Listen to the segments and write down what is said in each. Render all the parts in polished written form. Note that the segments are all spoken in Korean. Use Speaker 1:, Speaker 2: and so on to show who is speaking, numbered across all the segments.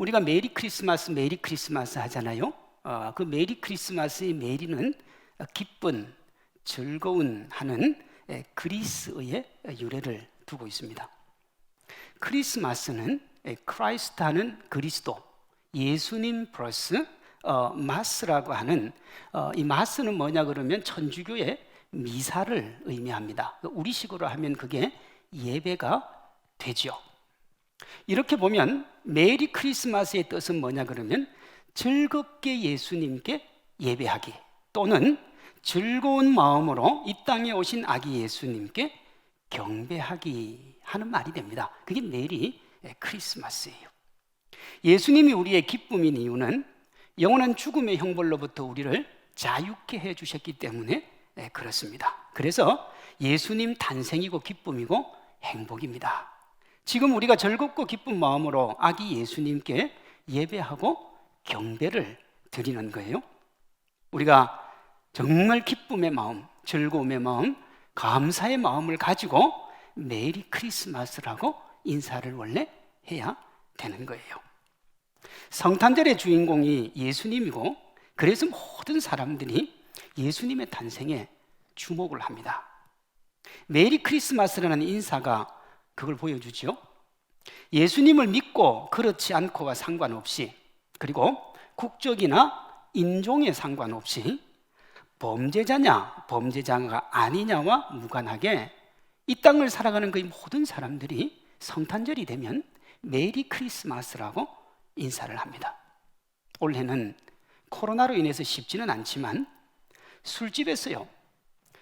Speaker 1: 우리가 메리 크리스마스 하잖아요. 그 메리 크리스마스의 메리는 기쁜, 즐거운 하는 그리스어의 유래를 두고 있습니다. 크리스마스는 크라이스트 하는 그리스도, 예수님 플러스 마스라고 하는 이 마스는 뭐냐 그러면 천주교의 미사를 의미합니다. 우리식으로 하면 그게 예배가 되죠. 이렇게 보면 메리 크리스마스의 뜻은 뭐냐 그러면 즐겁게 예수님께 예배하기, 또는 즐거운 마음으로 이 땅에 오신 아기 예수님께 경배하기 하는 말이 됩니다. 그게 메리 크리스마스예요. 예수님이 우리의 기쁨인 이유는 영원한 죽음의 형벌로부터 우리를 자유케 해주셨기 때문에 그렇습니다. 그래서 예수님 탄생이고 기쁨이고 행복입니다. 지금 우리가 즐겁고 기쁜 마음으로 아기 예수님께 예배하고 경배를 드리는 거예요. 우리가 정말 기쁨의 마음, 즐거움의 마음, 감사의 마음을 가지고 메리 크리스마스라고 인사를 원래 해야 되는 거예요. 성탄절의 주인공이 예수님이고, 그래서 모든 사람들이 예수님의 탄생에 주목을 합니다. 메리 크리스마스라는 인사가 그걸 보여주죠. 예수님을 믿고 그렇지 않고와 상관없이, 그리고 국적이나 인종에 상관없이, 범죄자냐 범죄자가 아니냐와 무관하게 이 땅을 살아가는 그 모든 사람들이 성탄절이 되면 메리 크리스마스라고 인사를 합니다. 올해는 코로나로 인해서 쉽지는 않지만 술집에서요,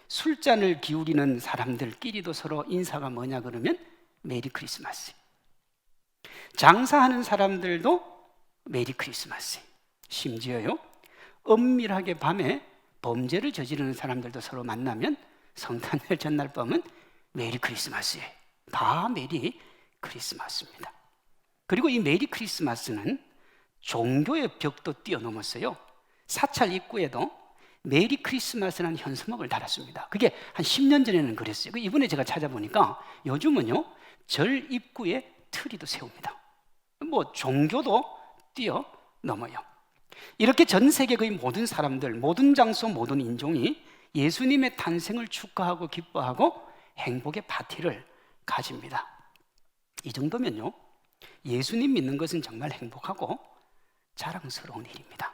Speaker 1: 술잔을 기울이는 사람들끼리도 서로 인사가 뭐냐 그러면 메리 크리스마스. 장사하는 사람들도 메리 크리스마스. 심지어요, 은밀하게 밤에 범죄를 저지르는 사람들도 서로 만나면 성탄절 전날 밤은 메리 크리스마스예요. 다 메리 크리스마스입니다. 그리고 이 메리 크리스마스는 종교의 벽도 뛰어넘었어요. 사찰 입구에도 메리 크리스마스라는 현수막을 달았습니다. 그게 한 10년 전에는 그랬어요. 이번에 제가 찾아보니까 요즘은요, 절 입구에 트리도 세웁니다. 뭐 종교도 뛰어넘어요. 이렇게 전 세계 거의 모든 사람들, 모든 장소, 모든 인종이 예수님의 탄생을 축하하고 기뻐하고 행복의 파티를 가집니다. 이 정도면요, 예수님 믿는 것은 정말 행복하고 자랑스러운 일입니다.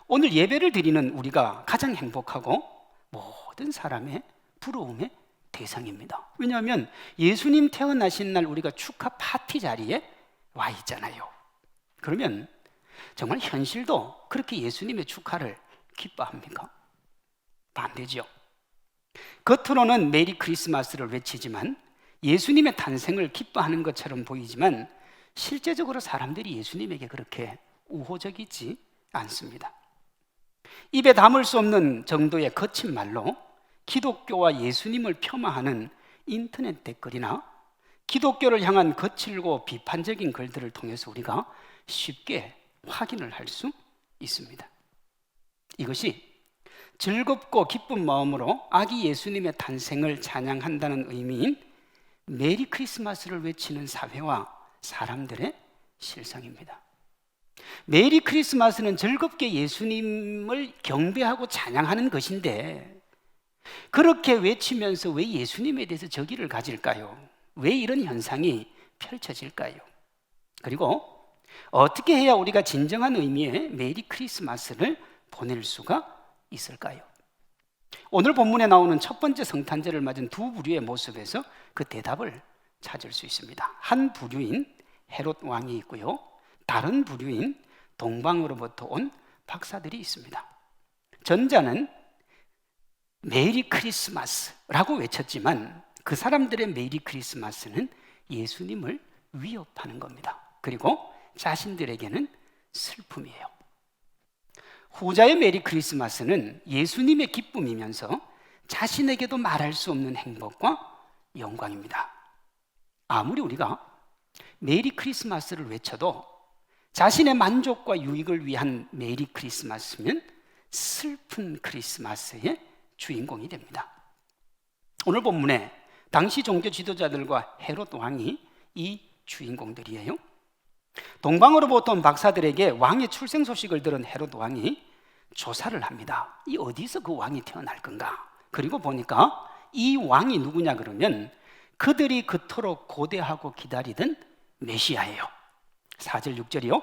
Speaker 1: 오늘 예배를 드리는 우리가 가장 행복하고 모든 사람의 부러움의 대상입니다. 왜냐하면 예수님 태어나신 날 우리가 축하 파티 자리에 와 있잖아요. 그러면 정말 현실도 그렇게 예수님의 축하를 기뻐합니까? 반대죠. 겉으로는 메리 크리스마스를 외치지만, 예수님의 탄생을 기뻐하는 것처럼 보이지만 실제적으로 사람들이 예수님에게 그렇게 우호적이지 않습니다. 입에 담을 수 없는 정도의 거친 말로 기독교와 예수님을 폄하하는 인터넷 댓글이나 기독교를 향한 거칠고 비판적인 글들을 통해서 우리가 쉽게 확인을 할 수 있습니다. 이것이 즐겁고 기쁜 마음으로 아기 예수님의 탄생을 찬양한다는 의미인 메리 크리스마스를 외치는 사회와 사람들의 실상입니다. 메리 크리스마스는 즐겁게 예수님을 경배하고 찬양하는 것인데, 그렇게 외치면서 왜 예수님에 대해서 적의를 가질까요? 왜 이런 현상이 펼쳐질까요? 그리고 어떻게 해야 우리가 진정한 의미의 메리 크리스마스를 보낼 수가 있을까요? 오늘 본문에 나오는 첫 번째 성탄절을 맞은 두 부류의 모습에서 그 대답을 찾을 수 있습니다. 한 부류인 헤롯 왕이 있고요, 다른 부류인 동방으로부터 온 박사들이 있습니다. 전자는 메리 크리스마스라고 외쳤지만 그 사람들의 메리 크리스마스는 예수님을 위협하는 겁니다. 그리고 자신들에게는 슬픔이에요. 후자의 메리 크리스마스는 예수님의 기쁨이면서 자신에게도 말할 수 없는 행복과 영광입니다. 아무리 우리가 메리 크리스마스를 외쳐도 자신의 만족과 유익을 위한 메리 크리스마스면 슬픈 크리스마스의 주인공이 됩니다. 오늘 본문에 당시 종교 지도자들과 헤롯 왕이 이 주인공들이에요. 동방으로부터 온 박사들에게 왕의 출생 소식을 들은 헤롯 왕이 조사를 합니다. 이 어디서 그 왕이 태어날 건가? 그리고 보니까 이 왕이 누구냐 그러면 그들이 그토록 고대하고 기다리던 메시아예요. 4절 6절이요.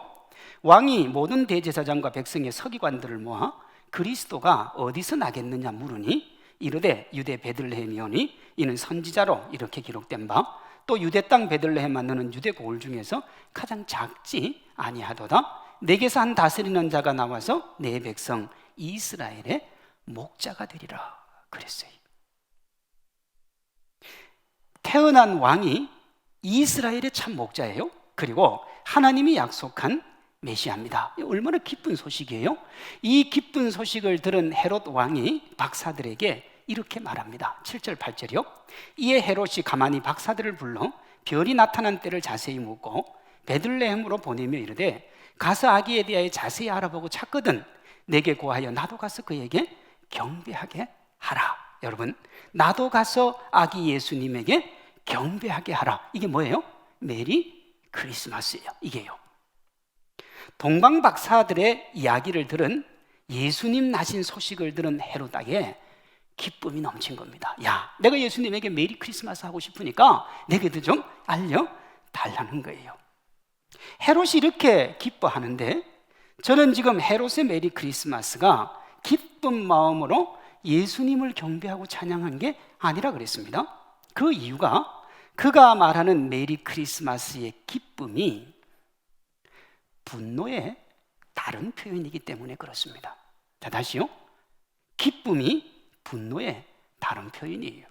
Speaker 1: 왕이 모든 대제사장과 백성의 서기관들을 모아 그리스도가 어디서 나겠느냐 물으니 이르되 유대 베들레헴이오니 이는 선지자로 이렇게 기록된 바 또 유대 땅 베들레헴아 너는 유대 고을 중에서 가장 작지 아니하도다. 내게서 한 다스리는 자가 나와서 내 백성 이스라엘의 목자가 되리라 그랬어요. 태어난 왕이 이스라엘의 참 목자예요. 그리고 하나님이 약속한 메시아입니다. 얼마나 기쁜 소식이에요. 이 기쁜 소식을 들은 헤롯 왕이 박사들에게 이렇게 말합니다. 7절 8절이요. 이에 헤롯이 가만히 박사들을 불러 별이 나타난 때를 자세히 묻고 베들레헴으로 보내며 이르되 가서 아기에 대하여 자세히 알아보고 찾거든 내게 고하여 나도 가서 그에게 경배하게 하라. 여러분, 나도 가서 아기 예수님에게 경배하게 하라. 이게 뭐예요? 메리 크리스마스예요. 이게요. 동방 박사들의 이야기를 들은 예수님 나신 소식을 들은 헤롯에게 기쁨이 넘친 겁니다. 야, 내가 예수님에게 메리 크리스마스 하고 싶으니까 내게도 좀 알려달라는 거예요. 헤롯이 이렇게 기뻐하는데 저는 지금 헤롯의 메리 크리스마스가 기쁜 마음으로 예수님을 경배하고 찬양한 게 아니라 그랬습니다. 그 이유가 그가 말하는 메리 크리스마스의 기쁨이 분노의 다른 표현이기 때문에 그렇습니다. 자, 다시요. 기쁨이 분노의 다른 표현이에요.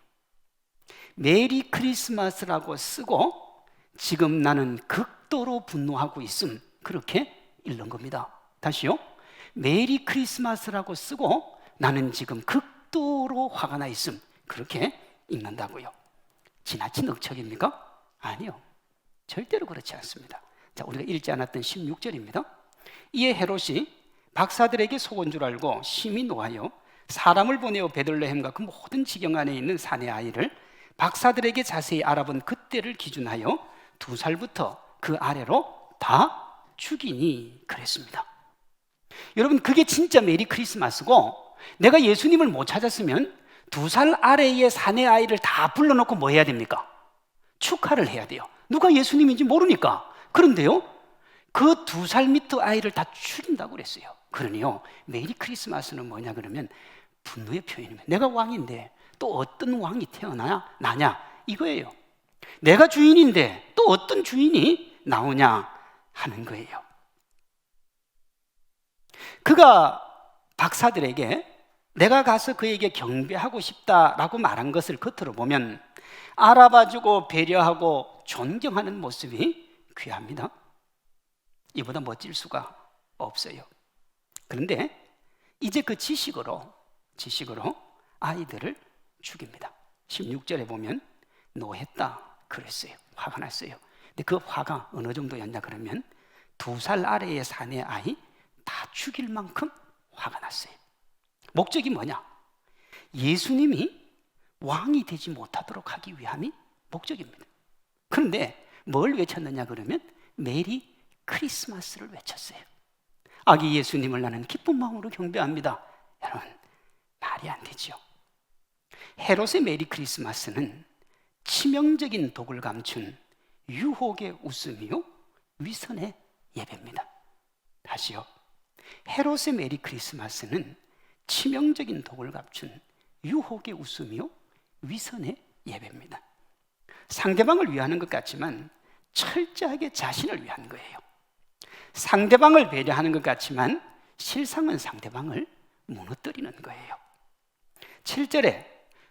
Speaker 1: 메리 크리스마스라고 쓰고 지금 나는 극도로 분노하고 있음, 그렇게 읽는 겁니다. 다시요. 메리 크리스마스라고 쓰고 나는 지금 극도로 화가 나 있음, 그렇게 읽는다고요. 지나친 억척입니까? 아니요, 절대로 그렇지 않습니다. 자, 우리가 읽지 않았던 16절입니다. 이에 헤롯이 박사들에게 속은 줄 알고 심히 노하여 사람을 보내어 베들레헴과 그 모든 지경 안에 있는 사내 아이를 박사들에게 자세히 알아본 그때를 기준하여 2살부터 그 아래로 다 죽이니 그랬습니다. 여러분, 그게 진짜 메리 크리스마스고 내가 예수님을 못 찾았으면 2살 아래의 사내 아이를 다 불러놓고 뭐 해야 됩니까? 축하를 해야 돼요. 누가 예수님인지 모르니까. 그런데요, 그 2살 밑의 아이를 다 죽인다고 그랬어요. 그러니요, 메리 크리스마스는 뭐냐 그러면 분노의 표현입니다. 내가 왕인데 또 어떤 왕이 나냐 이거예요. 내가 주인인데 또 어떤 주인이 나오냐 하는 거예요. 그가 박사들에게 내가 가서 그에게 경배하고 싶다라고 말한 것을 겉으로 보면 알아봐주고 배려하고 존경하는 모습이 귀합니다. 이보다 멋질 수가 없어요. 그런데 이제 그 지식으로 아이들을 죽입니다. 16절에 보면 노했다 그랬어요. 화가 났어요. 근데 그 화가 어느 정도였냐 그러면 2살 아래의 사내 아이 다 죽일 만큼 화가 났어요. 목적이 뭐냐? 예수님이 왕이 되지 못하도록 하기 위함이 목적입니다. 그런데 뭘 외쳤느냐 그러면 메리 크리스마스를 외쳤어요. 아기 예수님을 나는 기쁜 마음으로 경배합니다. 여러분, 말이 안 되죠. 헤롯의 메리 크리스마스는 치명적인 독을 감춘 유혹의 웃음이요 위선의 예배입니다. 다시요. 헤롯의 메리 크리스마스는 치명적인 독을 감춘 유혹의 웃음이요 위선의 예배입니다. 상대방을 위하는 것 같지만 철저하게 자신을 위한 거예요. 상대방을 배려하는 것 같지만 실상은 상대방을 무너뜨리는 거예요. 7절에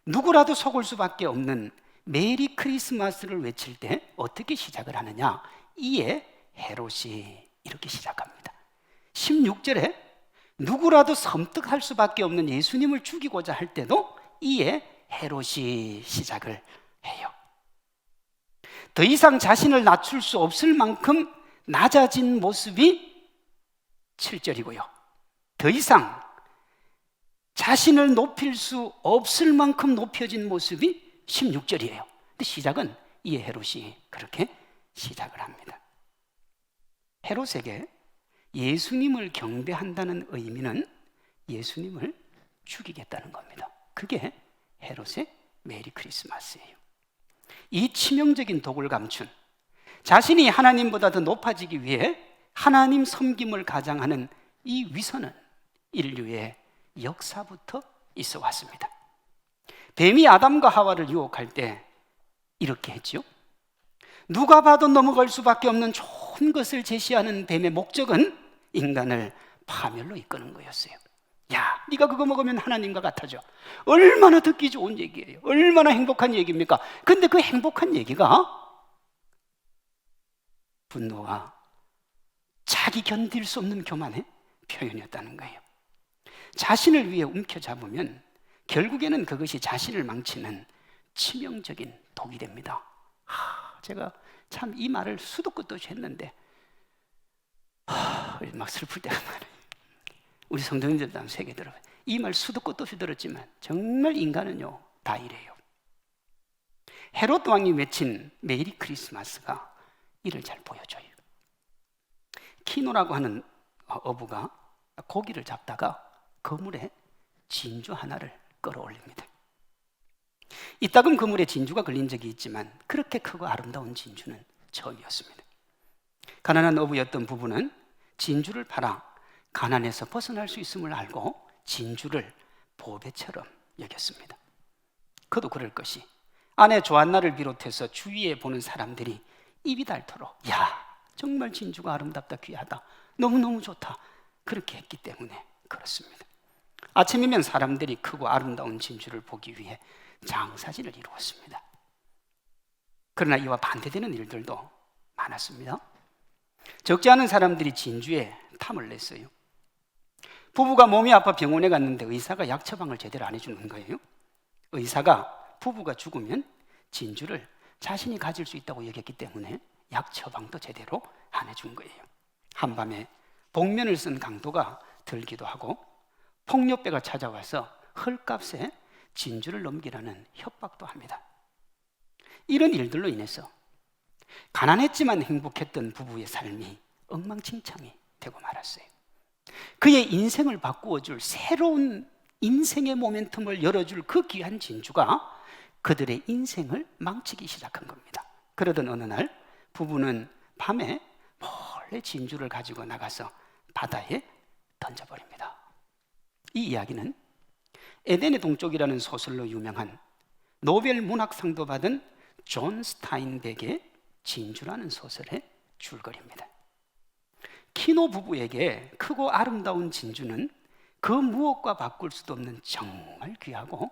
Speaker 1: 누구라도 속을 수밖에 없는 메리 크리스마스를 외칠 때 어떻게 시작을 하느냐? 이에 헤롯이 이렇게 시작합니다. 16절에 누구라도 섬뜩할 수밖에 없는 예수님을 죽이고자 할 때도 이에 헤롯이 시작을 해요. 더 이상 자신을 낮출 수 없을 만큼 낮아진 모습이 7절이고요. 더 이상 자신을 높일 수 없을 만큼 높여진 모습이 16절이에요. 근데 시작은 이에 헤롯이 그렇게 시작을 합니다. 헤롯에게 예수님을 경배한다는 의미는 예수님을 죽이겠다는 겁니다. 그게 헤롯의 메리 크리스마스예요. 이 치명적인 독을 감춘, 자신이 하나님보다 더 높아지기 위해 하나님 섬김을 가장하는 이 위선은 인류의 역사부터 있어 왔습니다. 뱀이 아담과 하와를 유혹할 때 이렇게 했죠. 누가 봐도 넘어갈 수밖에 없는 좋은 것을 제시하는 뱀의 목적은 인간을 파멸로 이끄는 거였어요. 야, 네가 그거 먹으면 하나님과 같아져. 얼마나 듣기 좋은 얘기예요. 얼마나 행복한 얘기입니까? 근데 그 행복한 얘기가 분노와 자기 견딜 수 없는 교만의 표현이었다는 거예요. 자신을 위해 움켜잡으면 결국에는 그것이 자신을 망치는 치명적인 독이 됩니다. 제가 참 이 말을 수도 끝도 없이 했는데 막 슬플 때가 많아요. 우리 성도님들도 한번 새겨 들어봐요. 이 말 수도 끝도 없이 들었지만 정말 인간은요 다 이래요. 헤롯 왕이 외친 메리 크리스마스가 이를 잘 보여줘요. 키노라고 하는 어부가 고기를 잡다가 그물에 진주 하나를 끌어올립니다. 이따금 그물에 진주가 걸린 적이 있지만 그렇게 크고 아름다운 진주는 처음이었습니다. 가난한 어부였던 부부는 진주를 팔아 가난에서 벗어날 수 있음을 알고 진주를 보배처럼 여겼습니다. 그도 그럴 것이 아내 조안나를 비롯해서 주위에 보는 사람들이 입이 닳도록 야, 정말 진주가 아름답다, 귀하다, 너무너무 좋다 그렇게 했기 때문에 그렇습니다. 아침이면 사람들이 크고 아름다운 진주를 보기 위해 장사진을 이루었습니다. 그러나 이와 반대되는 일들도 많았습니다. 적지 않은 사람들이 진주에 탐을 냈어요. 부부가 몸이 아파 병원에 갔는데 의사가 약 처방을 제대로 안 해주는 거예요. 의사가 부부가 죽으면 진주를 자신이 가질 수 있다고 여겼기 때문에 약 처방도 제대로 안 해준 거예요. 한밤에 복면을 쓴 강도가 들기도 하고 폭력배가 찾아와서 헐값에 진주를 넘기라는 협박도 합니다. 이런 일들로 인해서 가난했지만 행복했던 부부의 삶이 엉망진창이 되고 말았어요. 그의 인생을 바꾸어줄 새로운 인생의 모멘텀을 열어줄 그 귀한 진주가 그들의 인생을 망치기 시작한 겁니다. 그러던 어느 날 부부는 밤에 몰래 진주를 가지고 나가서 바다에 던져버립니다. 이 이야기는 에덴의 동쪽이라는 소설로 유명한 노벨 문학상도 받은 존 스타인백의 진주라는 소설의 줄거리입니다. 키노 부부에게 크고 아름다운 진주는 그 무엇과 바꿀 수도 없는 정말 귀하고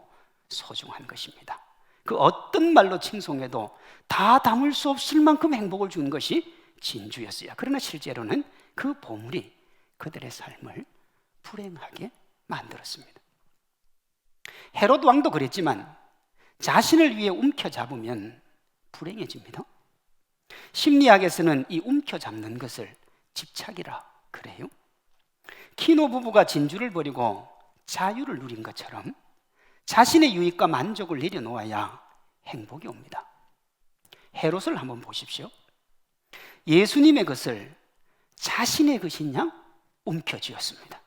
Speaker 1: 소중한 것입니다. 그 어떤 말로 칭송해도 다 담을 수 없을 만큼 행복을 준 것이 진주였어요. 그러나 실제로는 그 보물이 그들의 삶을 불행하게 만들었습니다. 헤롯 왕도 그랬지만 자신을 위해 움켜잡으면 불행해집니다. 심리학에서는 이 움켜잡는 것을 집착이라 그래요. 키노 부부가 진주를 버리고 자유를 누린 것처럼 자신의 유익과 만족을 내려놓아야 행복이 옵니다. 헤롯을 한번 보십시오. 예수님의 것을 자신의 것인 양 움켜쥐었습니다.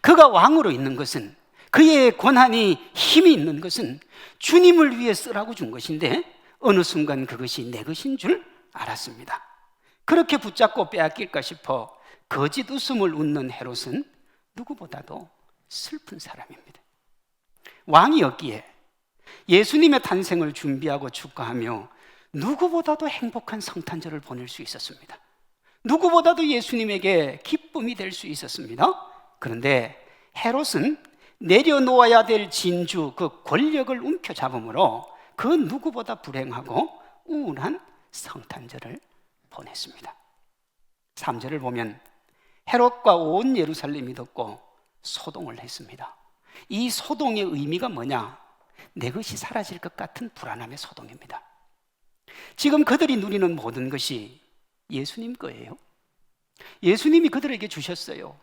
Speaker 1: 그가 왕으로 있는 것은, 그의 권한이 힘이 있는 것은 주님을 위해 쓰라고 준 것인데 어느 순간 그것이 내 것인 줄 알았습니다. 그렇게 붙잡고 빼앗길까 싶어 거짓 웃음을 웃는 헤롯은 누구보다도 슬픈 사람입니다. 왕이었기에 예수님의 탄생을 준비하고 축하하며 누구보다도 행복한 성탄절을 보낼 수 있었습니다. 누구보다도 예수님에게 기쁨이 될 수 있었습니다. 그런데 헤롯은 내려놓아야 될 진주, 그 권력을 움켜잡음으로 그 누구보다 불행하고 우울한 성탄절을 보냈습니다. 3절을 보면 헤롯과 온 예루살렘이 듣고 소동을 했습니다. 이 소동의 의미가 뭐냐? 내 것이 사라질 것 같은 불안함의 소동입니다. 지금 그들이 누리는 모든 것이 예수님 거예요. 예수님이 그들에게 주셨어요.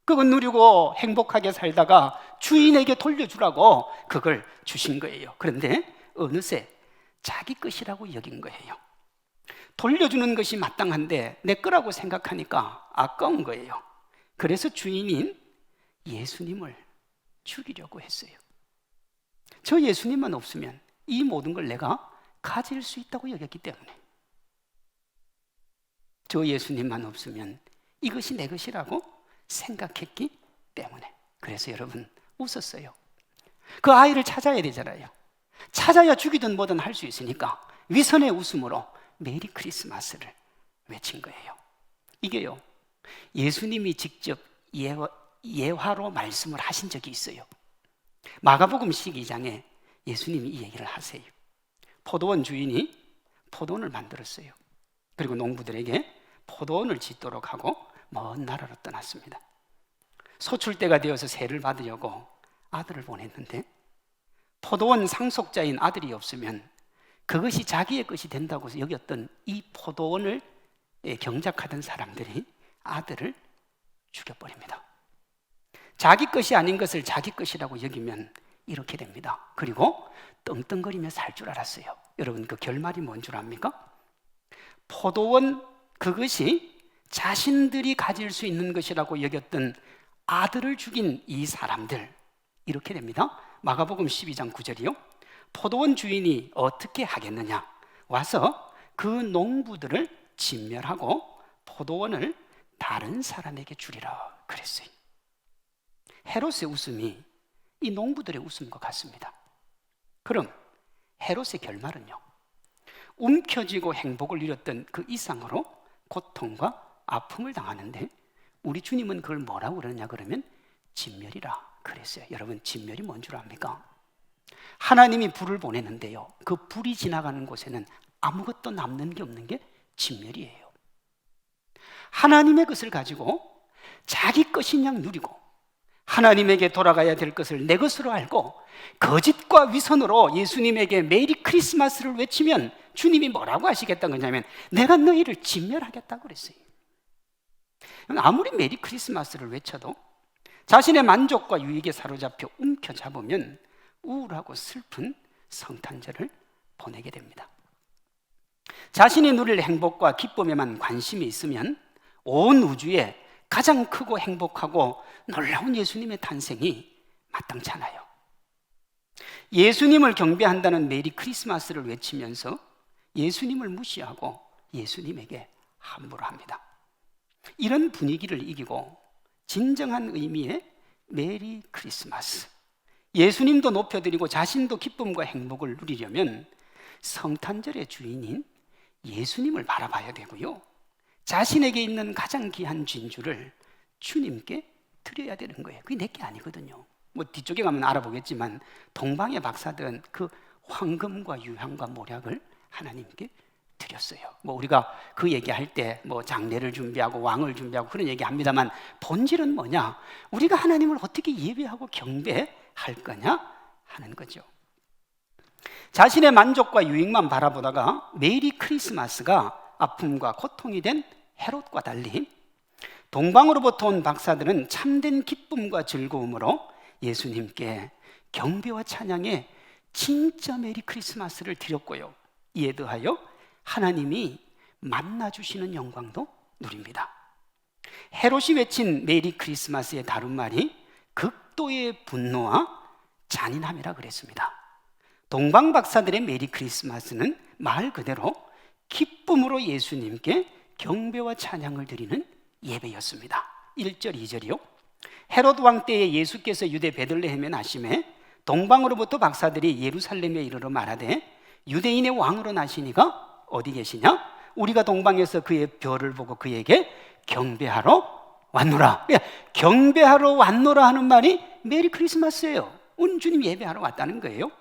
Speaker 1: 그걸 누리고 행복하게 살다가 주인에게 돌려주라고 그걸 주신 거예요. 그런데 어느새 자기 것이라고 여긴 거예요. 돌려주는 것이 마땅한데 내 거라고 생각하니까 아까운 거예요. 그래서 주인인 예수님을 죽이려고 했어요. 저 예수님만 없으면 이 모든 걸 내가 가질 수 있다고 여겼기 때문에, 저 예수님만 없으면 이것이 내 것이라고 생각했기 때문에. 그래서 여러분 웃었어요. 그 아이를 찾아야 되잖아요. 찾아야 죽이든 뭐든 할 수 있으니까 위선의 웃음으로 메리 크리스마스를 외친 거예요. 이게요, 예수님이 직접 예화로 말씀을 하신 적이 있어요. 마가복음 12장에 예수님이 이 얘기를 하세요. 포도원 주인이 포도원을 만들었어요. 그리고 농부들에게 포도원을 짓도록 하고 먼 나라로 떠났습니다. 소출 때가 되어서 세를 받으려고 아들을 보냈는데, 포도원 상속자인 아들이 없으면 그것이 자기의 것이 된다고 여겼던 이 포도원을 경작하던 사람들이 아들을 죽여버립니다. 자기 것이 아닌 것을 자기 것이라고 여기면 이렇게 됩니다. 그리고 떵떵거리며 살 줄 알았어요. 여러분, 그 결말이 뭔 줄 압니까? 포도원, 그것이 자신들이 가질 수 있는 것이라고 여겼던 아들을 죽인 이 사람들, 이렇게 됩니다. 마가복음 12장 9절이요. 포도원 주인이 어떻게 하겠느냐? 와서 그 농부들을 진멸하고 포도원을 다른 사람에게 주리라 그랬어요. 헤롯의 웃음이 이 농부들의 웃음과 같습니다. 그럼 헤롯의 결말은요, 움켜쥐고 행복을 잃었던 그 이상으로 고통과 아픔을 당하는데, 우리 주님은 그걸 뭐라고 그러냐 그러면 진멸이라 그랬어요. 여러분, 진멸이 뭔 줄 압니까? 하나님이 불을 보내는데요, 그 불이 지나가는 곳에는 아무것도 남는 게 없는 게 진멸이에요. 하나님의 것을 가지고 자기 것인 양 누리고 하나님에게 돌아가야 될 것을 내 것으로 알고 거짓과 위선으로 예수님에게 메리 크리스마스를 외치면 주님이 뭐라고 하시겠다는 거냐면 내가 너희를 진멸하겠다고 그랬어요. 아무리 메리 크리스마스를 외쳐도 자신의 만족과 유익에 사로잡혀 움켜잡으면 우울하고 슬픈 성탄절을 보내게 됩니다. 자신이 누릴 행복과 기쁨에만 관심이 있으면 온 우주에 가장 크고 행복하고 놀라운 예수님의 탄생이 마땅찮아요. 예수님을 경배한다는 메리 크리스마스를 외치면서 예수님을 무시하고 예수님에게 함부로 합니다. 이런 분위기를 이기고 진정한 의미의 메리 크리스마스, 예수님도 높여드리고 자신도 기쁨과 행복을 누리려면 성탄절의 주인인 예수님을 바라봐야 되고요, 자신에게 있는 가장 귀한 진주를 주님께 드려야 되는 거예요. 그게 내게 아니거든요. 뭐 뒤쪽에 가면 알아보겠지만 동방의 박사들은 그 황금과 유향과 모략을 하나님께 드렸어요. 뭐 우리가 그 얘기할 때 뭐 장례를 준비하고 왕을 준비하고 그런 얘기합니다만 본질은 뭐냐? 우리가 하나님을 어떻게 예배하고 경배할 거냐 하는 거죠. 자신의 만족과 유익만 바라보다가 메리 크리스마스가 아픔과 고통이 된 헤롯과 달리 동방으로부터 온 박사들은 참된 기쁨과 즐거움으로 예수님께 경배와 찬양의 진짜 메리 크리스마스를 드렸고요, 이에 더하여 하나님이 만나주시는 영광도 누립니다. 헤롯이 외친 메리 크리스마스의 다른 말이 극도의 분노와 잔인함이라 그랬습니다. 동방 박사들의 메리 크리스마스는 말 그대로 기쁨으로 예수님께 경배와 찬양을 드리는 예배였습니다. 1절 2절이요. 헤롯 왕 때에 예수께서 유대 베들레헴에 나심에 동방으로부터 박사들이 예루살렘에 이르러 말하되 유대인의 왕으로 나시니가 어디 계시냐? 우리가 동방에서 그의 별을 보고 그에게 경배하러 왔노라. 경배하러 왔노라 하는 말이 메리 크리스마스예요. 오늘 주님 예배하러 왔다는 거예요.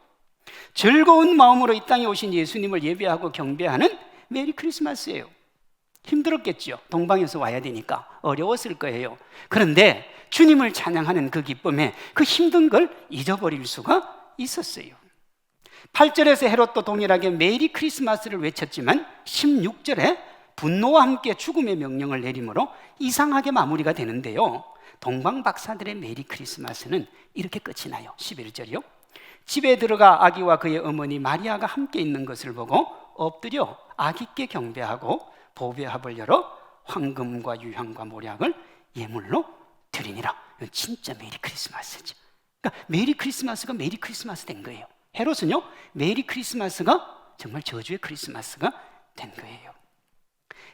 Speaker 1: 즐거운 마음으로 이 땅에 오신 예수님을 예배하고 경배하는 메리 크리스마스예요. 힘들었겠죠. 동방에서 와야 되니까 어려웠을 거예요. 그런데 주님을 찬양하는 그 기쁨에 그 힘든 걸 잊어버릴 수가 있었어요. 8절에서 헤롯도 동일하게 메리 크리스마스를 외쳤지만 16절에 분노와 함께 죽음의 명령을 내림으로 이상하게 마무리가 되는데요, 동방 박사들의 메리 크리스마스는 이렇게 끝이 나요. 11절이요. 집에 들어가 아기와 그의 어머니 마리아가 함께 있는 것을 보고 엎드려 아기께 경배하고 보배합을 열어 황금과 유향과 모략을 예물로 드리니라. 이건 진짜 메리 크리스마스죠. 그러니까 메리 크리스마스가 메리 크리스마스 된 거예요. 헤롯은요, 메리 크리스마스가 정말 저주의 크리스마스가 된 거예요.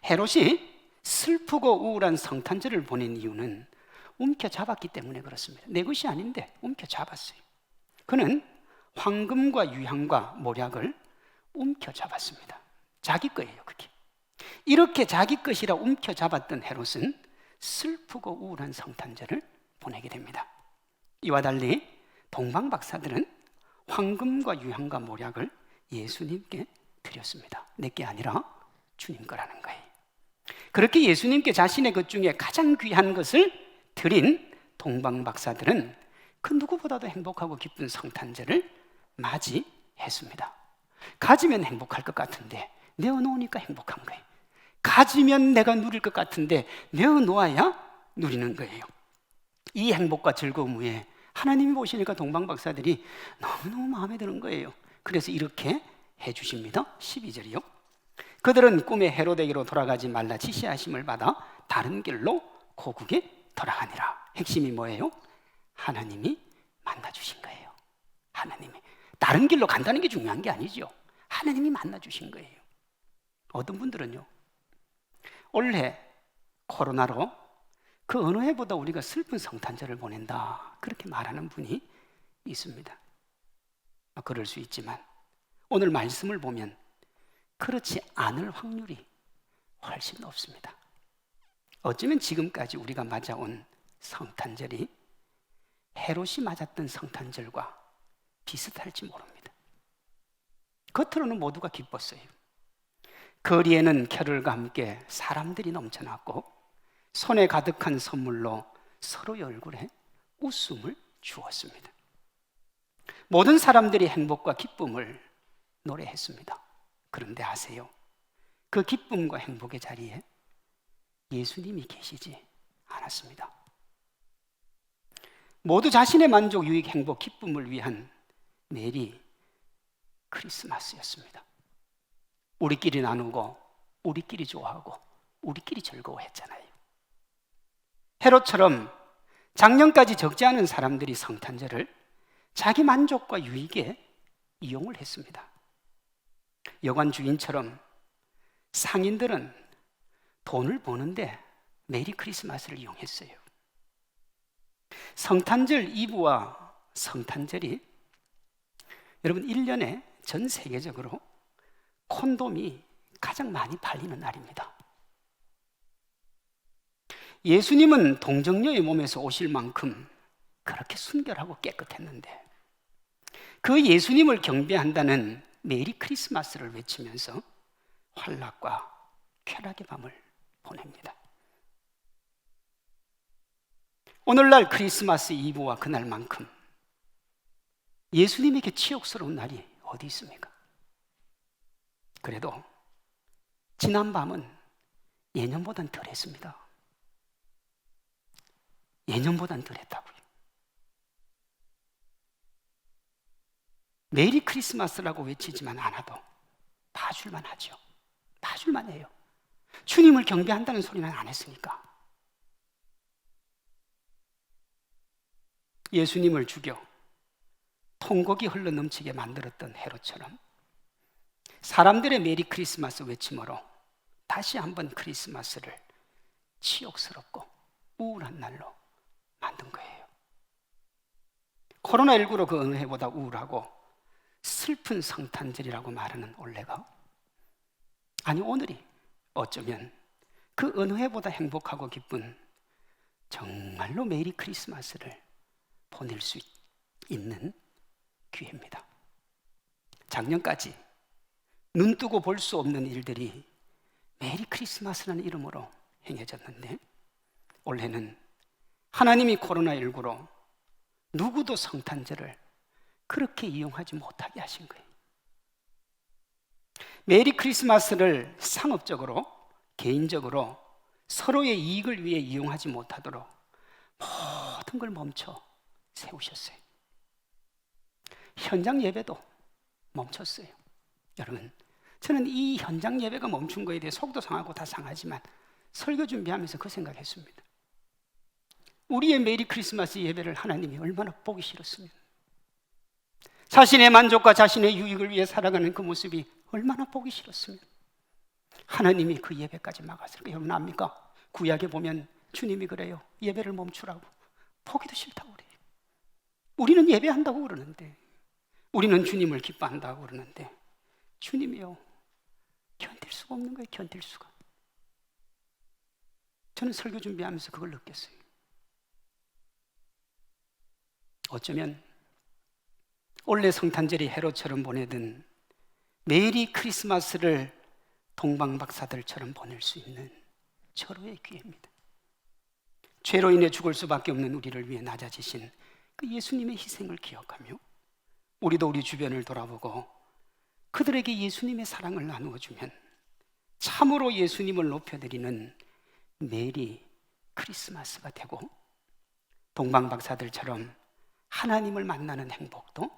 Speaker 1: 헤롯이 슬프고 우울한 성탄절을 보낸 이유는 움켜잡았기 때문에 그렇습니다. 내 것이 아닌데 움켜잡았어요. 그는 황금과 유향과 모략을 움켜잡았습니다. 자기 거예요, 그게. 이렇게 자기 것이라 움켜잡았던 헤롯은 슬프고 우울한 성탄절을 보내게 됩니다. 이와 달리 동방 박사들은 황금과 유향과 모략을 예수님께 드렸습니다. 내게 아니라 주님 거라는 거예요. 그렇게 예수님께 자신의 것 중에 가장 귀한 것을 드린 동방 박사들은 그 누구보다도 행복하고 기쁜 성탄절을 맞이했습니다. 가지면 행복할 것 같은데 내어놓으니까 행복한 거예요. 가지면 내가 누릴 것 같은데 내어놓아야 누리는 거예요. 이 행복과 즐거움 위에 하나님이 보시니까 동방 박사들이 너무너무 마음에 드는 거예요. 그래서 이렇게 해주십니다. 12절이요. 그들은 꿈에 헤로데게로 돌아가지 말라 지시하심을 받아 다른 길로 고국에 돌아가니라. 핵심이 뭐예요? 하나님이 만나주신 거예요. 하나님이. 다른 길로 간다는 게 중요한 게 아니죠. 하나님이 만나주신 거예요. 어떤 분들은요, 올해 코로나로 그 어느 해보다 우리가 슬픈 성탄절을 보낸다, 그렇게 말하는 분이 있습니다. 그럴 수 있지만 오늘 말씀을 보면 그렇지 않을 확률이 훨씬 높습니다. 어쩌면 지금까지 우리가 맞아온 성탄절이 헤롯이 맞았던 성탄절과 비슷할지 모릅니다. 겉으로는 모두가 기뻤어요. 거리에는 켜를과 함께 사람들이 넘쳐났고 손에 가득한 선물로 서로의 얼굴에 웃음을 주었습니다. 모든 사람들이 행복과 기쁨을 노래했습니다. 그런데 아세요? 그 기쁨과 행복의 자리에 예수님이 계시지 않았습니다. 모두 자신의 만족, 유익, 행복, 기쁨을 위한 메리 크리스마스였습니다. 우리끼리 나누고 우리끼리 좋아하고 우리끼리 즐거워했잖아요. 헤롯처럼 작년까지 적지 않은 사람들이 성탄절을 자기 만족과 유익에 이용을 했습니다. 여관 주인처럼 상인들은 돈을 버는데 메리 크리스마스를 이용했어요. 성탄절 이브와 성탄절이 여러분 1년에 전 세계적으로 콘돔이 가장 많이 팔리는 날입니다. 예수님은 동정녀의 몸에서 오실 만큼 그렇게 순결하고 깨끗했는데 그 예수님을 경배한다는 메리 크리스마스를 외치면서 환락과 쾌락의 밤을 보냅니다. 오늘날 크리스마스 이브와 그날만큼 예수님에게 치욕스러운 날이 어디 있습니까? 그래도 지난 밤은 예년보단 덜했습니다. 예년보단 덜했다고요. 메리 크리스마스라고 외치지만 않아도 봐줄만 하죠. 봐줄만 해요. 주님을 경배한다는 소리는 안 했으니까. 예수님을 죽여 통곡이 흘러넘치게 만들었던 헤롯처럼 사람들의 메리 크리스마스 외침으로 다시 한번 크리스마스를 치욕스럽고 우울한 날로 만든 거예요. 코로나19로 그 어느 해보다 우울하고 슬픈 성탄절이라고 말하는 올해가, 아니 오늘이 어쩌면 그 어느 해보다 행복하고 기쁜 정말로 메리 크리스마스를 보낼 수 있는 기회입니다. 작년까지 눈 뜨고 볼 수 없는 일들이 메리 크리스마스라는 이름으로 행해졌는데 올해는 하나님이 코로나19로 누구도 성탄절을 그렇게 이용하지 못하게 하신 거예요. 메리 크리스마스를 상업적으로, 개인적으로 서로의 이익을 위해 이용하지 못하도록 모든 걸 멈춰 세우셨어요. 현장 예배도 멈췄어요. 여러분, 저는 이 현장 예배가 멈춘 거에 대해 속도 상하고 다 상하지만 설교 준비하면서 그 생각했습니다. 우리의 메리 크리스마스 예배를 하나님이 얼마나 보기 싫었으면, 자신의 만족과 자신의 유익을 위해 살아가는 그 모습이 얼마나 보기 싫었으면 하나님이 그 예배까지 막았을까. 여러분 압니까? 구약에 보면 주님이 그래요. 예배를 멈추라고. 보기도 싫다고 그래요. 우리는 예배한다고 그러는데, 우리는 주님을 기뻐한다고 그러는데 주님이요, 견딜 수가 없는 거예요. 견딜 수가. 저는 설교 준비하면서 그걸 느꼈어요. 어쩌면 원래 성탄절이 헤롯처럼 보내던 메리 크리스마스를 동방박사들처럼 보낼 수 있는 절호의 기회입니다. 죄로 인해 죽을 수밖에 없는 우리를 위해 낮아지신 그 예수님의 희생을 기억하며 우리도 우리 주변을 돌아보고 그들에게 예수님의 사랑을 나누어주면 참으로 예수님을 높여드리는 메리 크리스마스가 되고 동방박사들처럼 하나님을 만나는 행복도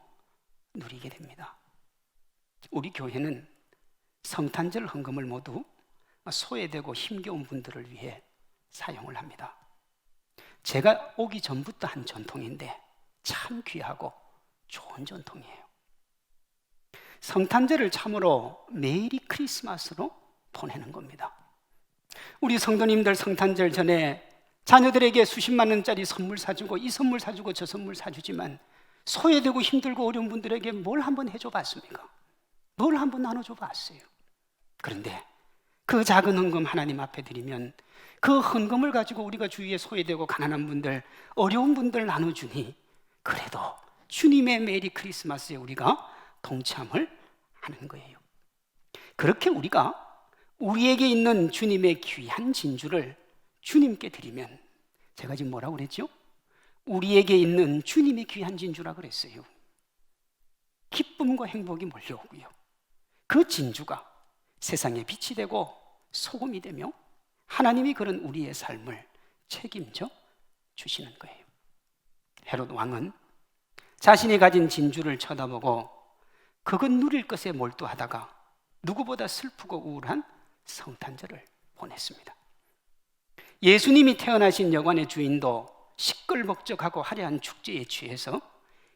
Speaker 1: 누리게 됩니다. 우리 교회는 성탄절 헌금을 모두 소외되고 힘겨운 분들을 위해 사용을 합니다. 제가 오기 전부터 한 전통인데 참 귀하고 좋은 전통이에요. 성탄절을 참으로 메리 크리스마스로 보내는 겁니다. 우리 성도님들 성탄절 전에 자녀들에게 수십만 원짜리 선물 사주고 이 선물 사주고 저 선물 사주지만 소외되고 힘들고 어려운 분들에게 뭘 한번 해줘 봤습니까? 뭘 한번 나눠줘 봤어요? 그런데 그 작은 헌금 하나님 앞에 드리면 그 헌금을 가지고 우리가 주위에 소외되고 가난한 분들, 어려운 분들 나눠주니 그래도 주님의 메리 크리스마스에 우리가 동참을 하는 거예요. 그렇게 우리가 우리에게 있는 주님의 귀한 진주를 주님께 드리면, 제가 지금 뭐라고 그랬죠? 우리에게 있는 주님의 귀한 진주라 그랬어요. 기쁨과 행복이 몰려오고요, 그 진주가 세상에 빛이 되고 소금이 되며 하나님이 그런 우리의 삶을 책임져 주시는 거예요. 헤롯 왕은 자신이 가진 진주를 쳐다보고 그것 누릴 것에 몰두하다가 누구보다 슬프고 우울한 성탄절을 보냈습니다. 예수님이 태어나신 여관의 주인도 시끌벅적하고 화려한 축제에 취해서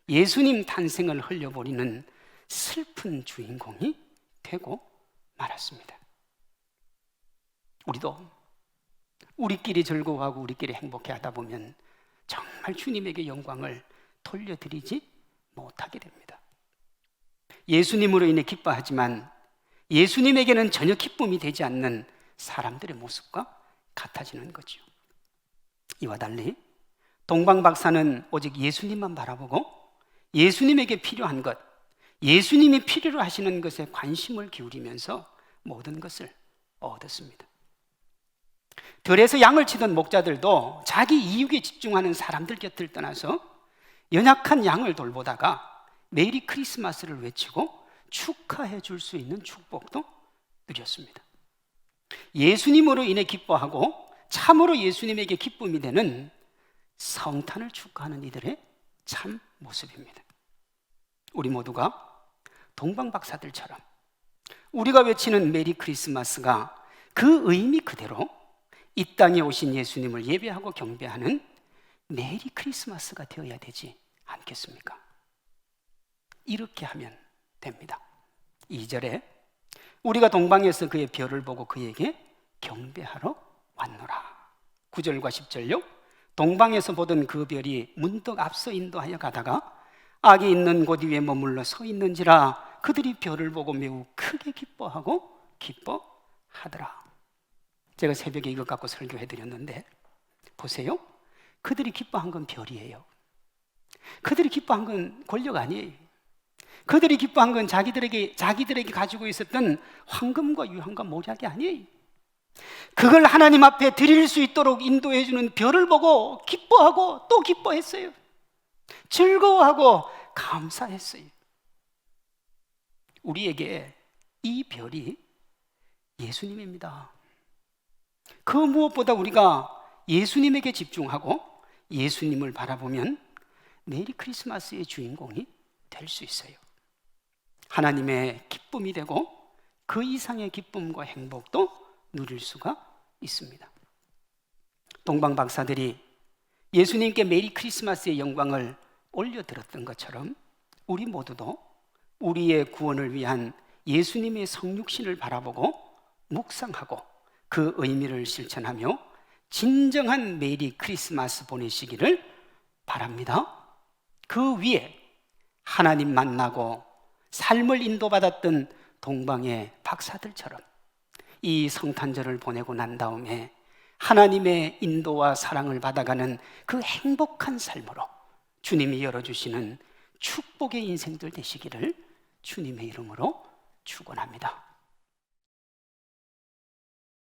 Speaker 1: 예수님 탄생을 흘려버리는 슬픈 주인공이 되고 말았습니다. 우리도 우리끼리 즐거워하고 우리끼리 행복해 하다 보면 정말 주님에게 영광을 돌려드리지 못하게 됩니다. 예수님으로 인해 기뻐하지만 예수님에게는 전혀 기쁨이 되지 않는 사람들의 모습과 같아지는 거죠. 이와 달리 동방박사는 오직 예수님만 바라보고 예수님에게 필요한 것, 예수님이 필요로 하시는 것에 관심을 기울이면서 모든 것을 얻었습니다. 들에서 양을 치던 목자들도 자기 이익에 집중하는 사람들 곁을 떠나서 연약한 양을 돌보다가 메리 크리스마스를 외치고 축하해 줄 수 있는 축복도 누렸습니다. 예수님으로 인해 기뻐하고 참으로 예수님에게 기쁨이 되는 성탄을 축하하는 이들의 참 모습입니다. 우리 모두가 동방박사들처럼 우리가 외치는 메리 크리스마스가 그 의미 그대로 이 땅에 오신 예수님을 예배하고 경배하는 메리 크리스마스가 되어야 되지 않겠습니까? 이렇게 하면 됩니다. 2절에 우리가 동방에서 그의 별을 보고 그에게 경배하러 왔노라. 9절과 10절요. 동방에서 보던 그 별이 문득 앞서 인도하여 가다가 악이 있는 곳 위에 머물러 서 있는지라 그들이 별을 보고 매우 크게 기뻐하고 기뻐하더라. 제가 새벽에 이것 갖고 설교해 드렸는데 보세요. 그들이 기뻐한 건 별이에요. 그들이 기뻐한 건 권력 아니에요. 그들이 기뻐한 건 자기들에게 가지고 있었던 황금과 유황과 모략이 아니에요. 그걸 하나님 앞에 드릴 수 있도록 인도해 주는 별을 보고 기뻐하고 또 기뻐했어요. 즐거워하고 감사했어요. 우리에게 이 별이 예수님입니다. 그 무엇보다 우리가 예수님에게 집중하고 예수님을 바라보면 메리 크리스마스의 주인공이 될 수 있어요. 하나님의 기쁨이 되고 그 이상의 기쁨과 행복도 누릴 수가 있습니다. 동방 박사들이 예수님께 메리 크리스마스의 영광을 올려드렸던 것처럼 우리 모두도 우리의 구원을 위한 예수님의 성육신을 바라보고 묵상하고 그 의미를 실천하며 진정한 메리 크리스마스 보내시기를 바랍니다. 그 위에 하나님 만나고 삶을 인도받았던 동방의 박사들처럼 이 성탄절을 보내고 난 다음에 하나님의 인도와 사랑을 받아가는 그 행복한 삶으로 주님이 열어주시는 축복의 인생들 되시기를 주님의 이름으로 축원합니다.